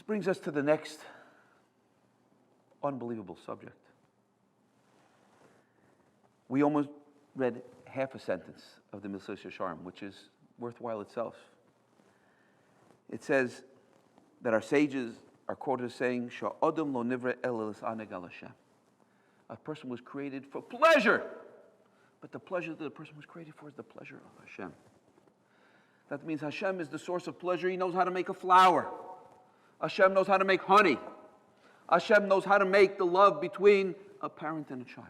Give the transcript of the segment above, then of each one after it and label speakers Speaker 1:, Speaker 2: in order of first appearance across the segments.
Speaker 1: brings us to the next unbelievable subject. We almost read half a sentence of the Mesilas Yesharim, which is worthwhile itself. It says that our sages are quoted as saying, "Sha'adam lo nivra ela l's'aneg al Hashem." A person was created for pleasure, but the pleasure that the person was created for is the pleasure of Hashem. That means Hashem is the source of pleasure. He knows how to make a flower. Hashem knows how to make honey. Hashem knows how to make the love between a parent and a child.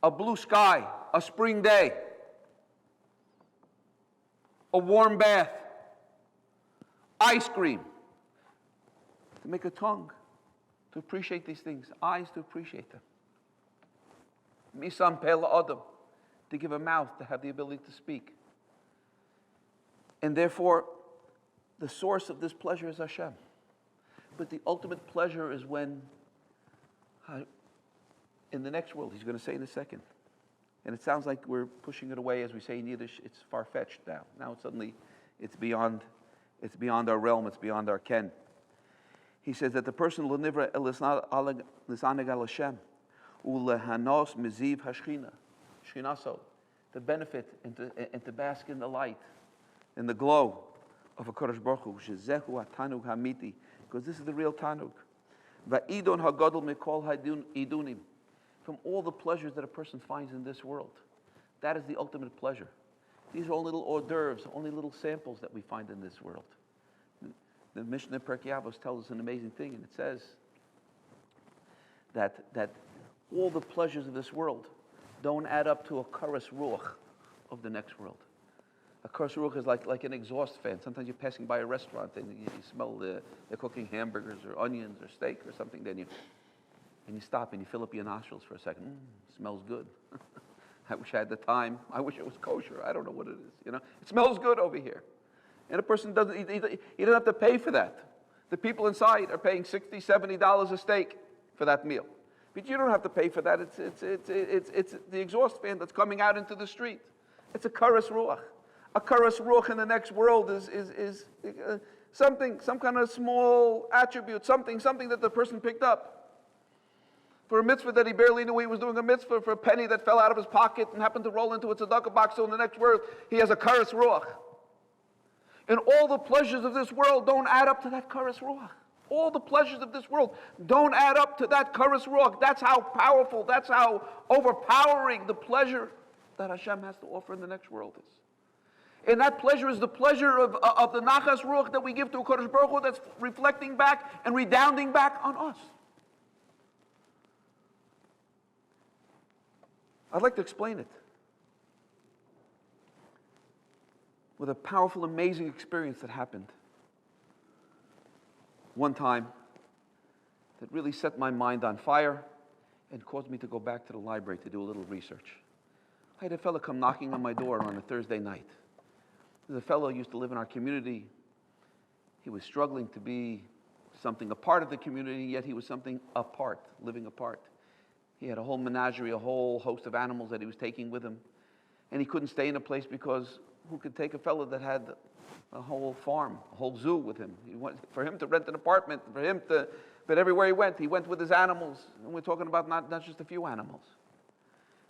Speaker 1: A blue sky, a spring day, a warm bath, ice cream, to make a tongue, to appreciate these things, eyes to appreciate them. Misam Pela Adam, to give a mouth, to have the ability to speak. And therefore, the source of this pleasure is Hashem. But the ultimate pleasure is when, in the next world, he's going to say in a second. And it sounds like we're pushing it away, as we say in Yiddish, it's far-fetched now. Now it's beyond our realm, it's beyond our ken. He says that the person l'nivra l'saneg al Hashem u'lehanos miziv hashchina, shchinaso, to benefit and to bask in the light, in the glow of a Kodesh Baruch Hu, shezehu hatanug hamiti, because this is the real tanug. Va'idon hagadol mikol idunim, from all the pleasures that a person finds in this world. That is the ultimate pleasure. These are only little hors d'oeuvres, only little samples that we find in this world. The Mishnah Perkei Avos tells us an amazing thing, and it says that all the pleasures of this world don't add up to a karas ruach of the next world. A karas ruach is like an exhaust fan. Sometimes you're passing by a restaurant and you smell they're cooking hamburgers or onions or steak or something, then you stop and you fill up your nostrils for a second. Smells good. I wish I had the time. I wish it was kosher. I don't know what it is. It smells good over here. And a person doesn't, he doesn't have to pay for that. The people inside are paying $60, $70 a steak for that meal. But you don't have to pay for that. It's the exhaust fan that's coming out into the street. It's a karas ruach. A karas ruach in the next world is something, some kind of small attribute, something that the person picked up. For a mitzvah that he barely knew he was doing a mitzvah, for a penny that fell out of his pocket and happened to roll into a tzedakah box, so in the next world he has a karas ruach. And all the pleasures of this world don't add up to that karas ruach. All the pleasures of this world don't add up to that karas ruach. That's how powerful, that's how overpowering the pleasure that Hashem has to offer in the next world is. And that pleasure is the pleasure of the nachas ruach that we give to a Kodesh Baruch Hu, that's reflecting back and redounding back on us. I'd like to explain it with a powerful, amazing experience that happened one time that really set my mind on fire and caused me to go back to the library to do a little research. I had a fellow come knocking on my door on a Thursday night. There's a fellow who used to live in our community. He was struggling to be something a part of the community, yet he was something apart, living apart. He had a whole menagerie, a whole host of animals that he was taking with him. And he couldn't stay in a place because who could take a fellow that had a whole farm, a whole zoo with him? For him to rent an apartment, but everywhere he went with his animals. And we're talking about not just a few animals.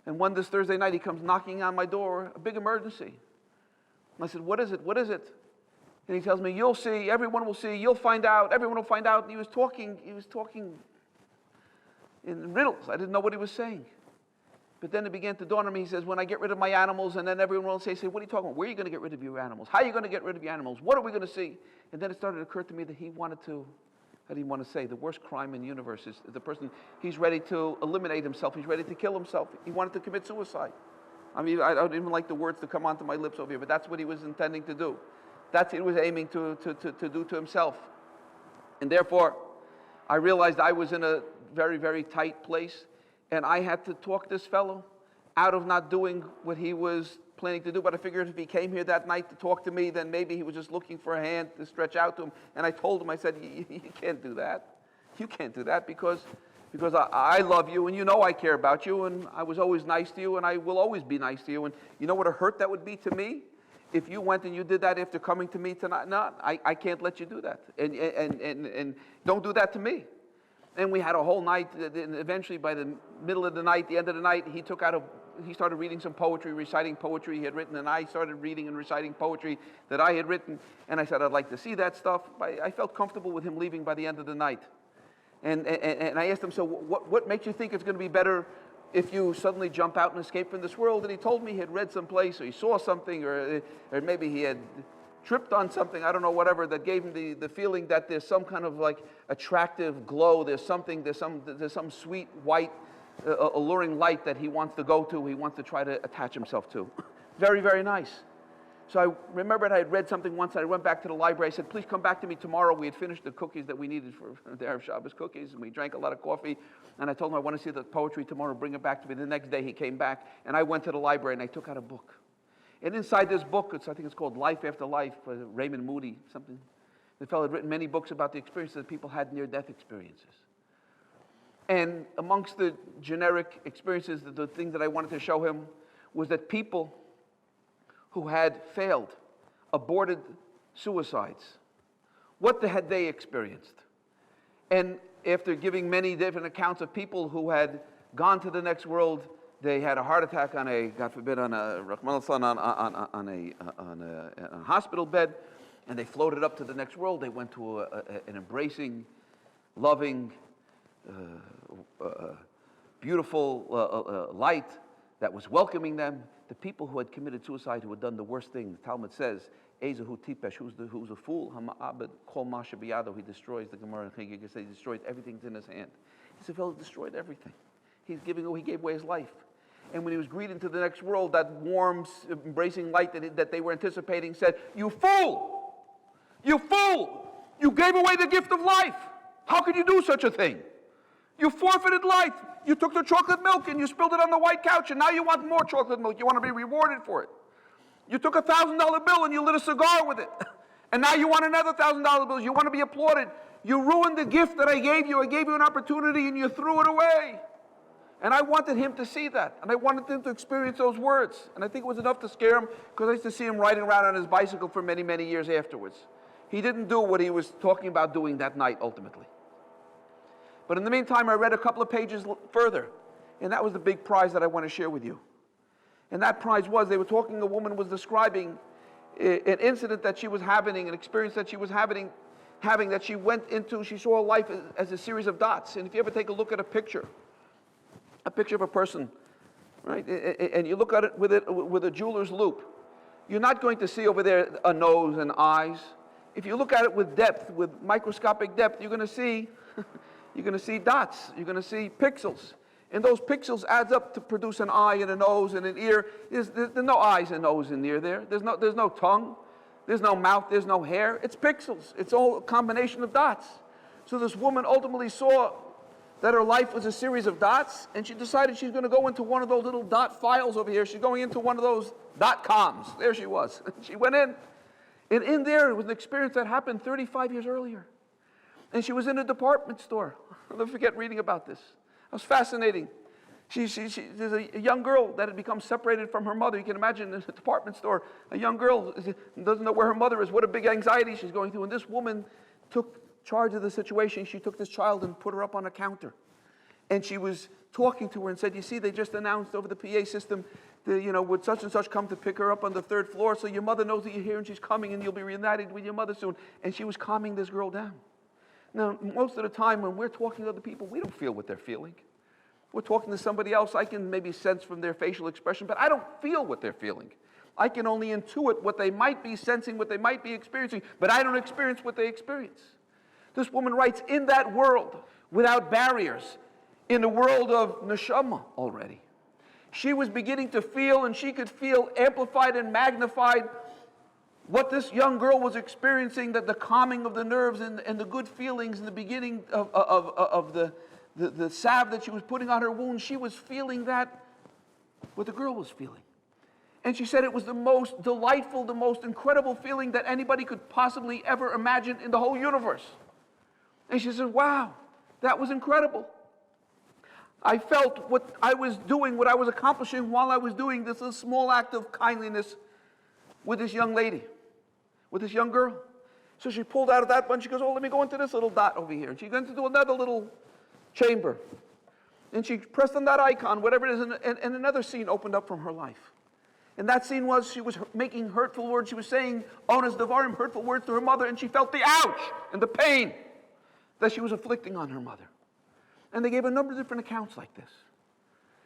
Speaker 1: And this Thursday night, he comes knocking on my door, a big emergency. And I said, what is it? What is it? And he tells me, you'll see, everyone will see, you'll find out, everyone will find out. And he was talking in riddles. I didn't know what he was saying. But then it began to dawn on me. He says, when I get rid of my animals, and then everyone will say, what are you talking about? Where are you going to get rid of your animals? How are you going to get rid of your animals? What are we going to see? And then it started to occur to me that he wanted to, how do you want to say, the worst crime in the universe is the person, he's ready to eliminate himself. He's ready to kill himself. He wanted to commit suicide. I mean, I don't even like the words to come onto my lips over here, but that's what he was intending to do. That's what he was aiming to do to himself. And therefore, I realized I was in a very, very tight place, and I had to talk this fellow out of not doing what he was planning to do. But I figured if he came here that night to talk to me, then maybe he was just looking for a hand to stretch out to him. And I told him, I said, you can't do that. You can't do that because I love you, and you know I care about you, and I was always nice to you, and I will always be nice to you. And you know what a hurt that would be to me? if you went and you did that after coming to me tonight, no, I can't let you do that. And don't do that to me. And we had a whole night, and eventually by the middle of the night, the end of the night, he started reading some poetry, reciting poetry he had written, and I started reading and reciting poetry that I had written, and I said, I'd like to see that stuff. I felt comfortable with him leaving by the end of the night. And I asked him, so what makes you think it's going to be better if you suddenly jump out and escape from this world? And he told me he had read someplace, or he saw something, or maybe he had tripped on something, I don't know, whatever, that gave him the feeling that there's some kind of like attractive glow, there's some sweet, white, alluring light that he wants to go to, he wants to try to attach himself to. Very, very nice. So I remembered I had read something once. I went back to the library. I said, please come back to me tomorrow. We had finished the cookies that we needed for the Erev Shabbos cookies, and we drank a lot of coffee. And I told him, I want to see the poetry tomorrow. Bring it back to me. The next day he came back, and I went to the library, and I took out a book. And inside this book, I think it's called Life After Life, by Raymond Moody, something. The fellow had written many books about the experiences that people had near-death experiences. And amongst the generic experiences, the things that I wanted to show him was that people who had failed, aborted suicides, what had they experienced? And after giving many different accounts of people who had gone to the next world, they had a heart attack on a, God forbid, on a hospital bed, and they floated up to the next world. They went to an embracing, loving, beautiful light that was welcoming them. The people who had committed suicide, who had done the worst thing, the Talmud says, Ezehu tipesh, who's a fool, hama'abed kol masha biyado, he destroys, the Gemara in Chagigah says he destroyed everything's in his hand. He fellow destroyed everything. He gave away his life. And when he was greeted to the next world, that warm, embracing light that they were anticipating said, you fool! You fool! You gave away the gift of life! How could you do such a thing? You forfeited life. You took the chocolate milk and you spilled it on the white couch, and now you want more chocolate milk. You want to be rewarded for it. You took a $1,000 bill and you lit a cigar with it, and now you want another $1,000 bill. You want to be applauded. You ruined the gift that I gave you. I gave you an opportunity and you threw it away. And I wanted him to see that, and I wanted him to experience those words. And I think it was enough to scare him, because I used to see him riding around on his bicycle for many, many years afterwards. He didn't do what he was talking about doing that night, ultimately. But in the meantime, I read a couple of pages further, and that was the big prize that I want to share with you. And that prize was, a woman was describing an incident that she was having, an experience that she was having that she went into. She saw life as a series of dots. And if you ever take a look at a picture of a person, right, and you look at it with a jeweler's loupe, you're not going to see over there a nose and eyes. If you look at it with depth, with microscopic depth, you're going to see dots. You're going to see pixels. And those pixels adds up to produce an eye and a nose and an ear. There's no eyes and nose and ear there. There's no tongue. There's no mouth. There's no hair. It's pixels. It's all a combination of dots. So this woman ultimately saw that her life was a series of dots, and she decided she's going to go into one of those little dot files over here. She's going into one of those .coms. There she was. She went in. And in there, it was an experience that happened 35 years earlier. And she was in a department store. I'll never forget reading about this. It was fascinating. There's a young girl that had become separated from her mother. You can imagine in a department store, a young girl doesn't know where her mother is, what a big anxiety she's going through. And this woman took charge of the situation. She took this child and put her up on a counter. And she was talking to her and said, you see, they just announced over the PA system that, would such and such come to pick her up on the 3rd floor, so your mother knows that you're here and she's coming and you'll be reunited with your mother soon. And she was calming this girl down. Now, most of the time when we're talking to other people, we don't feel what they're feeling. We're talking to somebody else, I can maybe sense from their facial expression, but I don't feel what they're feeling. I can only intuit what they might be sensing, what they might be experiencing, but I don't experience what they experience. This woman writes, in that world, without barriers, in the world of neshama already, she was beginning to feel, and she could feel amplified and magnified what this young girl was experiencing, that the calming of the nerves and the good feelings in the beginning of the salve that she was putting on her wound, she was feeling that, what the girl was feeling. And she said it was the most delightful, the most incredible feeling that anybody could possibly ever imagine in the whole universe. And she said, wow, that was incredible. I felt what I was doing, what I was accomplishing while I was doing this, a small act of kindliness with this young lady, with this young girl. So she pulled out of that bunch. She goes, oh, let me go into this little dot over here. And she went into another little chamber. And she pressed on that icon, whatever it is, and another scene opened up from her life. And that scene was, she was making hurtful words. She was saying, Onas Devarim, hurtful words to her mother, and she felt the ouch and the pain that she was inflicting on her mother. And they gave a number of different accounts like this.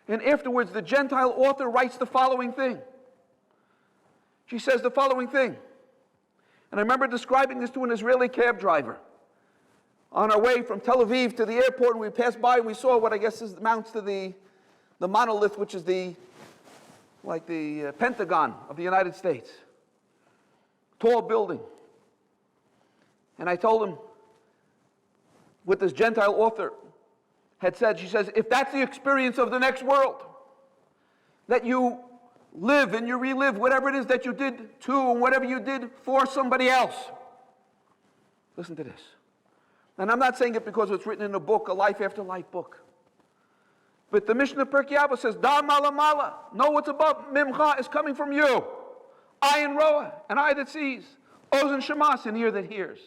Speaker 1: And afterwards, the Gentile author writes the following thing. She says the following thing. And I remember describing this to an Israeli cab driver. On our way from Tel Aviv to the airport, and we passed by, and we saw what I guess amounts to the monolith, which is the Pentagon of the United States. Tall building. And I told him what this Gentile author had said. She says, if that's the experience of the next world, that you live and you relive whatever it is that you did to and whatever you did for somebody else. Listen to this. And I'm not saying it because it's written in a book, a life after life book. But the Mishnah Pirkei Avos says, Da mala mala, know what's above Mimcha is coming from you. Ayin roa, an eye that sees. Ozen shamas, an ear that hears.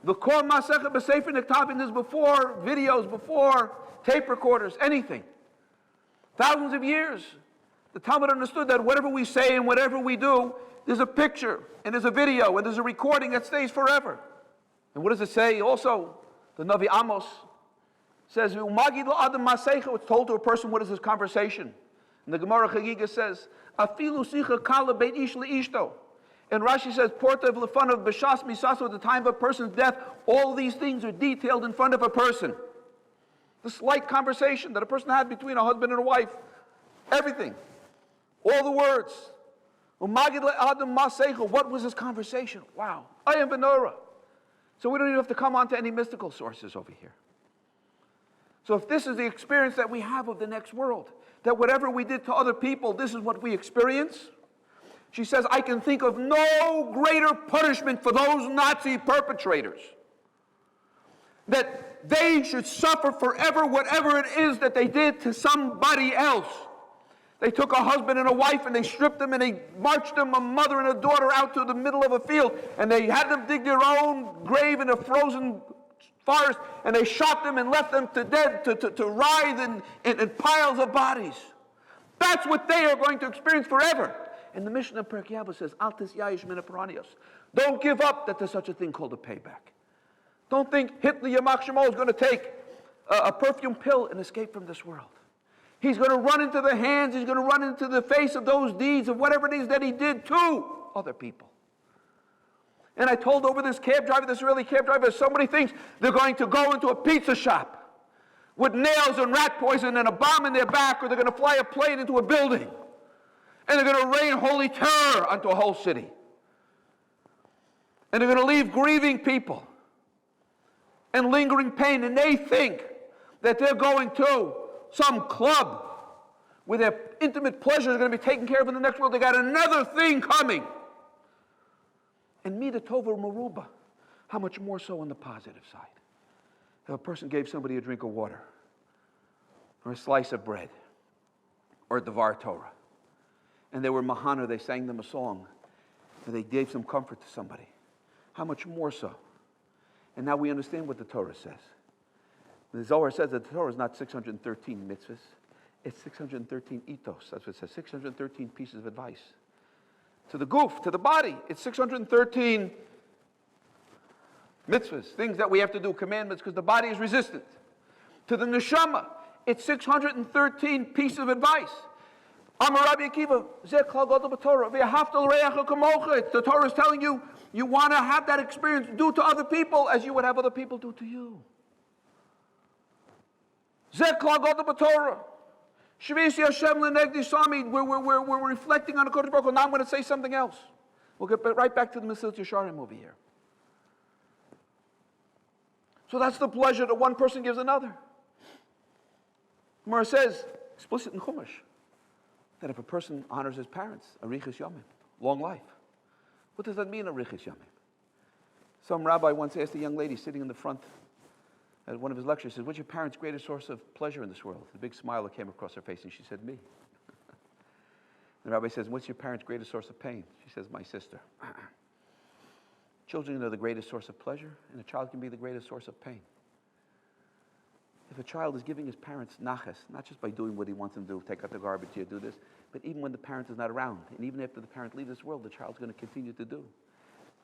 Speaker 1: The Kol Masechet B'Sefer Nektabim is before videos, before tape recorders, anything. Thousands of years. The Talmud understood that whatever we say and whatever we do, there's a picture, and there's a video, and there's a recording that stays forever. And what does it say? Also, the Navi Amos says, it's told to a person, what is this conversation? And the Gemara Chagiga says, Afilu sicha kala beit ish leishto. And Rashi says, Porta of lefanav b'shas misaso, at the time of a person's death, all these things are detailed in front of a person. The slight conversation that a person had between a husband and a wife, everything. All the words. What was this conversation? Wow. I am Benora. So we don't even have to come on to any mystical sources over here. So if this is the experience that we have of the next world, that whatever we did to other people, this is what we experience. She says, I can think of no greater punishment for those Nazi perpetrators. That they should suffer forever whatever it is that they did to somebody else. They took a husband and a wife and they stripped them and they marched them, a mother and a daughter, out to the middle of a field, and they had them dig their own grave in a frozen forest, and they shot them and left them to dead to writhe in piles of bodies. That's what they are going to experience forever. And the Mishnah of Pirkei Avos says, Al tisyayish min haparanios. Don't give up that there's such a thing called a payback. Don't think Hitler Yamach Shemo is going to take a perfume pill and escape from this world. He's going to run into the hands, he's going to run into the face of those deeds of whatever it is that he did to other people. And I told over this cab driver, this Israeli cab driver, somebody thinks they're going to go into a pizza shop with nails and rat poison and a bomb in their back, or they're going to fly a plane into a building. And they're going to rain holy terror onto a whole city. And they're going to leave grieving people and lingering pain. And they think that they're going to some club where their intimate pleasures are going to be taken care of in the next world. They got another thing coming. And Mida Tova Maruba, how much more so on the positive side? If a person gave somebody a drink of water, or a slice of bread, or a Devar Torah, and they were Mahana, they sang them a song, and they gave some comfort to somebody, how much more so? And now we understand what the Torah says. The Zohar says that the Torah is not 613 mitzvahs, it's 613 ethos. That's what it says, 613 pieces of advice. To the goof, to the body, it's 613 mitzvahs, things that we have to do, commandments, because the body is resistant. To the neshama, it's 613 pieces of advice. Amar Rabbi Akiva, Zeh Klal Gadol b'Torah, v'yahavta l'reacha kamocha. The Torah is telling you, you want to have that experience, do to other people as you would have other people do to you. Zeh Klal Gadol b'Torah. Shvisi Hashem l'negdi sami. We're reflecting on the Kodesh Baruch Hu. Now I'm going to say something else. We'll get right back to the Mesilat Yesharim over here. So that's the pleasure that one person gives another. Gemara says, explicit in Chumash, that if a person honors his parents, arichas yamim, long life. What does that mean, arichas yamim? Some rabbi once asked a young lady sitting in the front at one of his lectures, he said, what's your parents' greatest source of pleasure in this world? A big smile came across her face, and she said, me. The rabbi says, what's your parents' greatest source of pain? She says, my sister. Children are the greatest source of pleasure, and a child can be the greatest source of pain. If a child is giving his parents naches, not just by doing what he wants them to do, take out the garbage here, do this, but even when the parent is not around, and even after the parent leaves this world, the child's going to continue to do.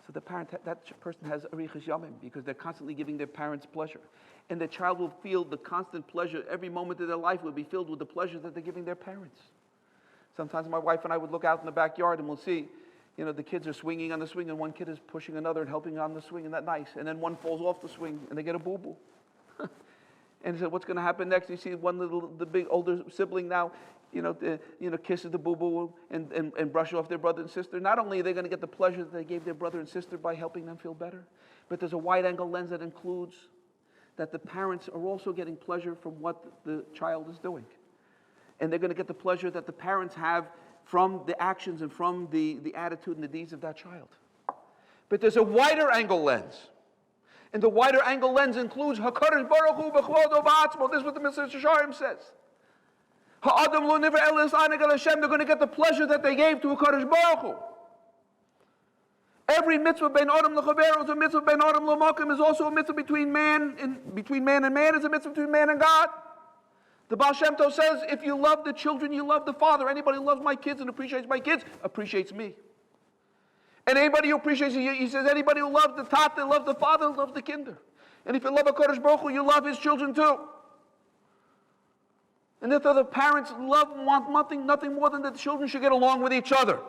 Speaker 1: So the parent, that person has arichas yamim, because they're constantly giving their parents pleasure. And the child will feel the constant pleasure. Every moment of their life will be filled with the pleasure that they're giving their parents. Sometimes my wife and I would look out in the backyard and we'll see, the kids are swinging on the swing and one kid is pushing another and helping on the swing, and that's nice. And then one falls off the swing and they get a boo-boo. And he said, what's going to happen next? You see the big older sibling now, kisses the boo-boo and brush off their brother and sister. Not only are they going to get the pleasure that they gave their brother and sister by helping them feel better, but there's a wide-angle lens that includes that the parents are also getting pleasure from what the child is doing. And they're going to get the pleasure that the parents have from the actions and from the attitude and the deeds of that child. But there's a wider angle lens. And the wider angle lens includes HaKadosh Baruch Hu b'chvodo b'atzmo. This is what the Mitzvah Shisharim says. Ha'adam lo nivra el l's'aneg el Hashem. They're going to get the pleasure that they gave to HaKadosh Baruch Hu. Every mitzvah ben adam l'chaveru is a mitzvah ben adam l'makom, is also a mitzvah between man and man is a mitzvah between man and God. The Baal Shem Tov says, if you love the children, you love the Father. Anybody who loves my kids and appreciates my kids appreciates me. And anybody who appreciates you, he says, anybody who loves the Tata, loves the Father, loves the kinder. And if you love HaKadosh Baruch Hu, you love his children too. And therefore the parents want nothing more than that the children should get along with each other.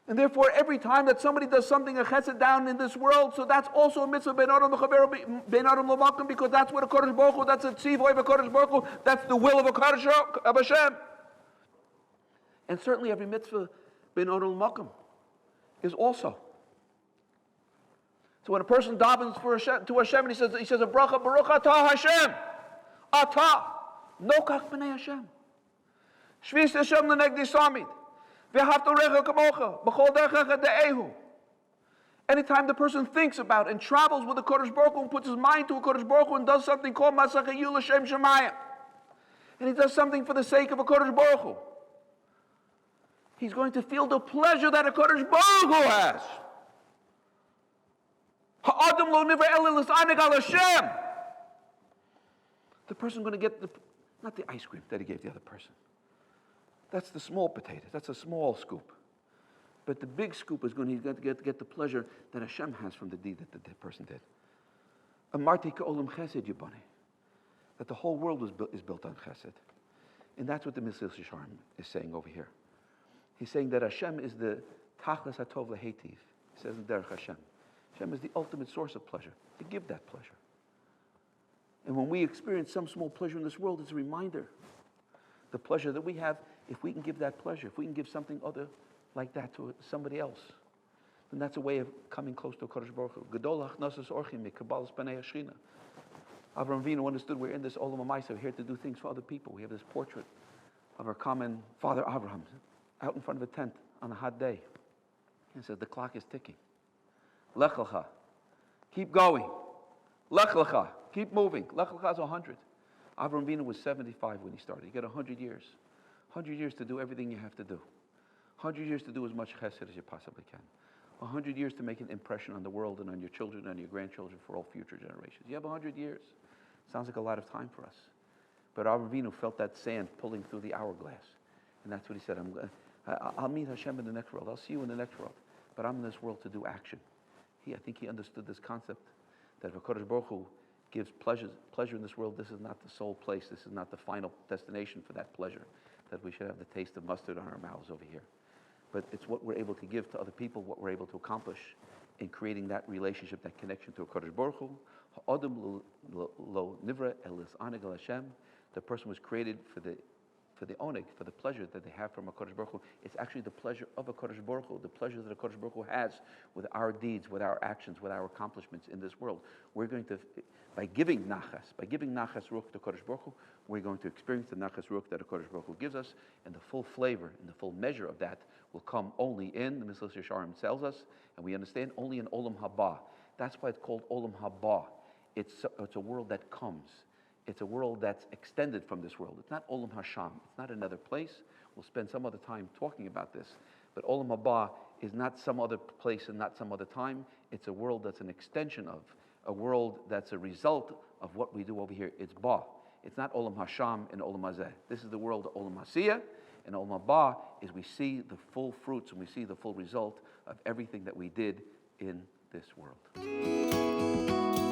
Speaker 1: And therefore, every time that somebody does something, a chesed down in this world, so that's also a mitzvah ben adam l'chaveru ben adam l'makom, because that's what a Kodesh Baruch Hu, that's a tzivoy of a Kodesh Baruch Hu, that's the will of a Kodesh of Hashem. And certainly every mitzvah ben adam l'makom is also. So when a person davens to Hashem and he says a bracha, Baruch atah Hashem, atah, no kach b'nei Hashem, shvis Hashem l'negdi samid. Anytime the person thinks about and travels with the Kodesh Baruch Hu and puts his mind to a Kodesh Baruch Hu and does something called Masachayil L'Shem Shemayim, and he does something for the sake of a Kodesh Baruch Hu, he's going to feel the pleasure that a Kodesh Baruch Hu has. Ha'adam lo nivra ela l's'aneg al Hashem. The person going to get not the ice cream that he gave the other person. That's the small potato. That's a small scoop. But the big scoop is he's going to get the pleasure that Hashem has from the deed that the person did. Amarti ka'olam chesed yibani. That the whole world is built on chesed. And that's what the Mitzvah Shisharim is saying over here. He's saying that Hashem is the tachlis hatov lehetiv. He says in Derech Hashem. Hashem is the ultimate source of pleasure. To give that pleasure. And when we experience some small pleasure in this world, it's a reminder. The pleasure that we have, if we can give that pleasure, if we can give something other like that to somebody else, then that's a way of coming close to HaKadosh Baruch Hu. Gedol hachnasas orchim mekabalas b'nei Hashchina. Avraham Avinu understood we're in this olam ha'maisa, we're here to do things for other people. We have this portrait of our common father Avraham out in front of a tent on a hot day. He says, the clock is ticking. Lech lecha. Keep going. Lech lecha. Keep moving. Lech lecha is 100. Avraham Avinu was 75 when he started. You get 100 years. 100 years to do everything you have to do. 100 years to do as much chesed as you possibly can. 100 years to make an impression on the world and on your children and your grandchildren for all future generations. You have 100 years. Sounds like a lot of time for us. But Avraham Avinu felt that sand pulling through the hourglass. And that's what he said, I'll meet Hashem in the next world. I'll see you in the next world. But I'm in this world to do action. I think he understood this concept that if HaKadosh Baruch Hu gives pleasure in this world, this is not the sole place. This is not the final destination for that pleasure. That we should have the taste of mustard on our mouths over here. But it's what we're able to give to other people, what we're able to accomplish in creating that relationship, that connection to HaKadosh Baruch Hu. Ha'adam lo nivra el l's'aneg el Hashem. The person was created for the oneg, for the pleasure that they have from HaKadosh Baruch Hu. It's actually the pleasure of HaKadosh Baruch Hu, the pleasure that HaKadosh Baruch Hu has with our deeds, with our actions, with our accomplishments in this world. We're going to, by giving nachas ruach to HaKadosh Baruch Hu, we're going to experience the nachas ruach that HaKadosh Baruch Hu gives us, and the full flavor and the full measure of that will come only in, the Mitzvah Shisharim tells us, and we understand, only in Olam Haba. That's why it's called Olam Haba. It's a world that comes. It's a world that's extended from this world. It's not Olam Hashem. It's not another place. We'll spend some other time talking about this. But Olam Haba is not some other place and not some other time. It's a world that's an extension of, a world that's a result of what we do over here. It's Ba. It's not Olam Hashem and Olam Hazeh. This is the world of Olam Hasiyah. And Olam Haba is we see the full fruits and we see the full result of everything that we did in this world.